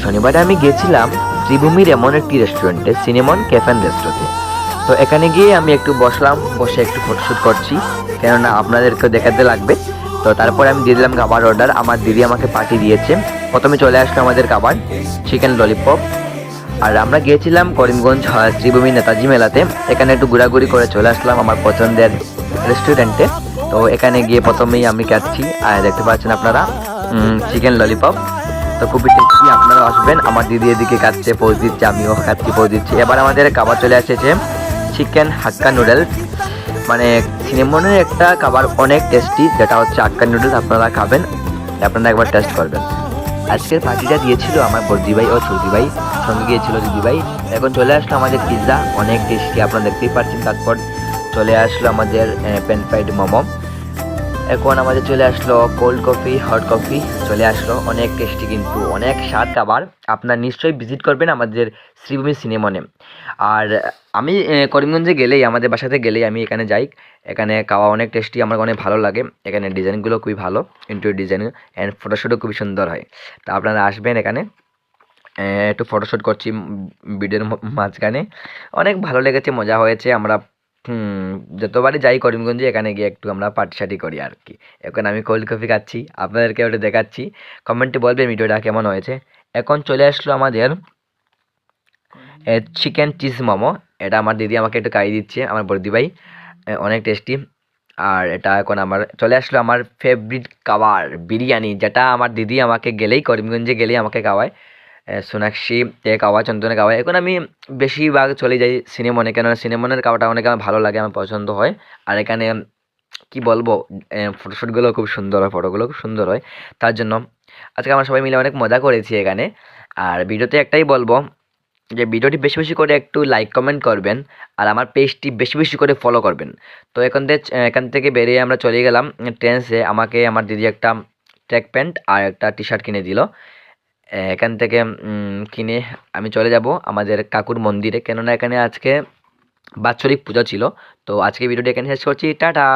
শনিবারে আমি গিয়েছিলাম ত্রিভূমির এমন একটি রেস্টুরেন্টে, সিনেমন ক্যাফে অ্যান্ড রেস্টুরেন্টে। তো এখানে গিয়ে আমি একটু বসলাম, বসে একটু ফটোশ্যুট করছি, কেননা আপনাদেরকে দেখাতে লাগবে। তো তারপরে আমি দিয়ে দিলাম খাবার অর্ডার। আমার দিদি আমাকে পাঠিয়ে দিয়েছে। প্রথমে চলে আসলো আমাদের খাবার, চিকেন ললিপপ। আর আমরা গিয়েছিলাম করিমগঞ্জ ত্রিভূমি নেতাজি মেলাতে। এখানে একটু ঘোরাঘুরি করে চলে আসলাম আমার পছন্দের রেস্টুরেন্টে। তো এখানে গিয়ে প্রথমেই আমি খাচ্ছি, আর দেখতে পাচ্ছেন আপনারা চিকেন ললিপপ। তো খুবই টেস্টি, আপনারা আসবেন। আমার দিদি এদিকে খাচ্ছে, পোজ দিচ্ছে, আমিও খাচ্ছি, পোজ দিচ্ছি। এবার আমাদের খাবার চলে এসেছে চিকেন হাক্কা নুডলস। মানে সিনেমনের একটা খাবার অনেক টেস্টি, যেটা হচ্ছে হাক্কা নুডলস। আপনারা খাবেন, আপনারা একবার টেস্ট করবেন। আজকের পার্টিটা দিয়েছিল আমার বর্দি ভাই ও চৌধুরী ভাই, সঙ্গে গিয়েছিল দিদি ভাই। এখন চলে আসলো আমাদের পিৎজা, অনেক টেস্টি, আপনারা দেখতেই পাচ্ছেন। তারপর চলে আসলো আমাদের প্যান ফ্রাইড মোমো। এখন আমাদের চলে আসলো কোল্ড কফি, হট কফি চলে আসলো, অনেক টেস্টি, কিন্তু অনেক স্বাদ খাবার। আপনার নিশ্চয়ই ভিজিট করবেন আমাদের শ্রীভূমি সিনেমনে। আর আমি করিমগঞ্জে গেলেই, আমাদের বাসাতে গেলেই আমি এখানে যাই। এখানে খাওয়া অনেক টেস্টি, আমার অনেক ভালো লাগে। এখানে ডিজাইনগুলো খুবই ভালো, ইন্টেরিয়র ডিজাইন অ্যান্ড ফটোশ্যুটও খুবই সুন্দর হয়। তা আপনারা আসবেন এখানে। একটু ফটোশ্যুট করছি ভিডিওর মাঝখানে, অনেক ভালো লেগেছে, মজা হয়েছে। আমরা যতবারই যাই করিমগঞ্জে, এখানে গিয়ে একটু আমরা পার্টি সার্টি করি আর কি। এখন আমি কোল্ড কফি খাচ্ছি, আপনাদেরকে ওটা দেখাচ্ছি। কমেন্টে বলবেন ভিডিওটা কেমন হয়েছে। এখন চলে আসলো আমাদের চিকেন চিজ মোমো। এটা আমার দিদি আমাকে একটু খাইয়ে দিচ্ছে, আমার বর্দি ভাই। অনেক টেস্টি। আর এটা এখন আমার চলে আসলো আমার ফেভারিট খাবার, বিরিয়ানি, যেটা আমার দিদি আমাকে গেলেই, করিমগঞ্জে গেলেই আমাকে খাওয়ায়। সোনাক্ষী খাওয়া, চন্দনে খাওয়া। এখন আমি বেশিরভাগ চলে যাই সিনেমনে, কেননা সিনেমনের খাওয়াটা অনেক আমার ভালো লাগে, আমার পছন্দ হয়। আর এখানে কি বলবো, ফটোশ্যুটগুলো খুব সুন্দর হয়, ফটোগুলো খুব সুন্দর হয়। তার জন্য আজকে আমরা সবাই মিলে অনেক মজা করেছি এখানে। আর ভিডিওতে একটাই বলবো, যে ভিডিওটি বেশি বেশি করে একটু লাইক কমেন্ট করবেন, আর আমার পেজটি বেশি বেশি করে ফলো করবেন। তো এখান থেকে বেরিয়ে আমরা চলে গেলাম ট্রেন্সে। আমাকে আমার দিদি একটা ট্র্যাক প্যান্ট আর একটা টি শার্ট কিনে দিল। এখান থেকে কিনে আমি চলে যাব আমাদের কাকুর মন্দিরে, কেননা এখানে আজকে বাৎসরিক পূজা ছিল। তো আজকে ভিডিওটি এখানে শেষ করছি, টাটা।